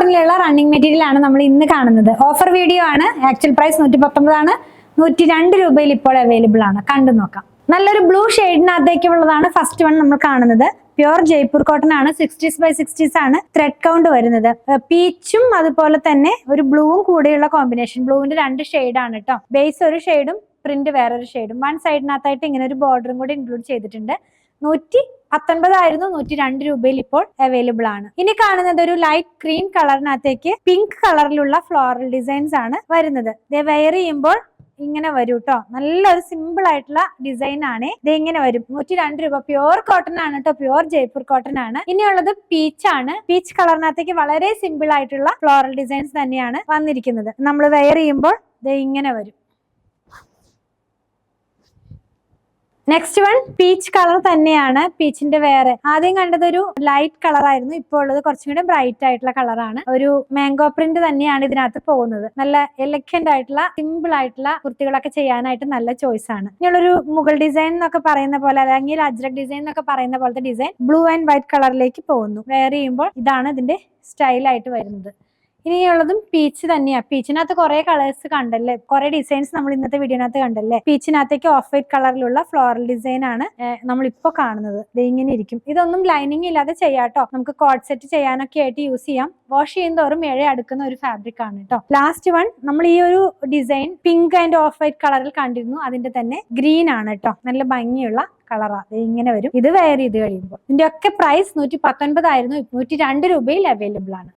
കോട്ടണിലുള്ള running material ആണ് നമ്മൾ ഇന്ന് കാണുന്നത്. ഓഫർ വീഡിയോ ആണ്. ആക്ച്വൽ പ്രൈസ് 119 ആണ്. 102 രൂപയിൽ ഇപ്പോൾ അവൈലബിൾ ആണ്. കണ്ടു നോക്കാം. നല്ലൊരു ബ്ലൂ ഷെയ്ഡിനകത്തേക്കുള്ളതാണ് ഫസ്റ്റ് വൺ നമ്മൾ കാണുന്നത്. പ്യുർ ജയ്പൂർ കോട്ടൺ ആണ്. 60s by 60s ആണ് ത്രെഡ് കൗണ്ട് വരുന്നത്. പീച്ചും അതുപോലെ തന്നെ ഒരു ബ്ലൂവും കൂടെയുള്ള കോമ്പിനേഷൻ. ബ്ലൂവിന്റെ 2 ഷെയ്ഡാണ് കേട്ടോ. ബേസ് ഒരു ഷെയ്ഡും പ്രിന്റ് വേറൊരു ഷെയ്ഡും. വൺ സൈഡിനകത്തായിട്ട് ഇങ്ങനെ ഒരു ബോർഡറും കൂടി ഇൻക്ലൂഡ് ചെയ്തിട്ടുണ്ട്. 119 ആയിരുന്നു. 102 രൂപയിൽ ഇപ്പോൾ അവൈലബിൾ ആണ്. ഇനി കാണുന്നത് ഒരു ലൈറ്റ് ക്രീം കളറിനകത്തേക്ക് പിങ്ക് കളറിലുള്ള ഫ്ലോറൽ ഡിസൈൻസ് ആണ് വരുന്നത്. ഇത് വെയർ ചെയ്യുമ്പോൾ ഇങ്ങനെ വരും കേട്ടോ. നല്ലൊരു സിമ്പിൾ ആയിട്ടുള്ള ഡിസൈൻ ആണ്. ഇത് ഇങ്ങനെ വരും. 102 രൂപ. പ്യുർ കോട്ടൺ ആണ് കേട്ടോ. പ്യുർ ജയ്പൂർ കോട്ടൺ ആണ്. ഇനിയുള്ളത് പീച്ച് ആണ്. പീച്ച് കളറിനകത്തേക്ക് വളരെ സിമ്പിൾ ആയിട്ടുള്ള ഫ്ലോറൽ ഡിസൈൻസ് തന്നെയാണ് വന്നിരിക്കുന്നത്. നമ്മൾ വെയർ ചെയ്യുമ്പോൾ ഇത് ഇങ്ങനെ വരും. നെക്സ്റ്റ് വൺ പീച്ച് കളർ തന്നെയാണ്. പീച്ചിന്റെ വേറെ ആദ്യം കണ്ടത് ഒരു ലൈറ്റ് കളർ ആയിരുന്നു. ഇപ്പോൾ ഉള്ളത് കുറച്ചും കൂടെ ബ്രൈറ്റ് ആയിട്ടുള്ള കളറാണ്. ഒരു മാംഗോ പ്രിന്റ് തന്നെയാണ് ഇതിനകത്ത് പോകുന്നത്. നല്ല എലഗന്റ് ആയിട്ടുള്ള സിമ്പിൾ ആയിട്ടുള്ള കുർത്തികളൊക്കെ ചെയ്യാനായിട്ട് നല്ല ചോയ്സ് ആണ്. ഇനിയുള്ളൊരു മുഗൾ ഡിസൈൻ എന്നൊക്കെ പറയുന്ന പോലെ അല്ലെങ്കിൽ അജ്രക് ഡിസൈൻ എന്നൊക്കെ പറയുന്ന പോലത്തെ ഡിസൈൻ ബ്ലൂ ആൻഡ് വൈറ്റ് കളറിലേക്ക് പോകുന്നു. വെയർ ചെയ്യുമ്പോൾ ഇതാണ് ഇതിന്റെ സ്റ്റൈലായിട്ട് വരുന്നത്. ഇനിയുള്ളതും പീച്ച് തന്നെയാ. പീച്ചിനകത്ത് കുറെ കളേഴ്സ് കണ്ടല്ലേ, കുറെ ഡിസൈൻസ് നമ്മൾ ഇന്നത്തെ വീഡിയോനകത്ത് കണ്ടല്ലേ. പീച്ചിനകത്തേക്ക് ഓഫ് വൈറ്റ് കളറിലുള്ള ഫ്ലോറൽ ഡിസൈൻ ആണ് നമ്മളിപ്പോ കാണുന്നത്. ഇത് ഇങ്ങനെ ഇരിക്കും. ഇതൊന്നും ലൈനിങ് ഇല്ലാതെ ചെയ്യാട്ടോ. നമുക്ക് കോട്ട് സെറ്റ് ചെയ്യാനൊക്കെ ആയിട്ട് യൂസ് ചെയ്യാം. വാഷ് ചെയ്യുന്നതോറും ഇഴ അടുക്കുന്ന ഒരു ഫാബ്രിക് ആണ് കേട്ടോ. ലാസ്റ്റ് വൺ നമ്മൾ ഈ ഒരു design pink and of white കളറിൽ കണ്ടിരുന്നു. അതിന്റെ തന്നെ ഗ്രീൻ ആണ് കേട്ടോ. നല്ല ഭംഗിയുള്ള കളറാ. ഇങ്ങനെ വരും. ഇത് വെയർ ചെയ്ത് കഴിയുമ്പോൾ. ഇതിന്റെ ഒക്കെ പ്രൈസ് 119 ആയിരുന്നു. 102 രൂപയിൽ അവൈലബിൾ ആണ്.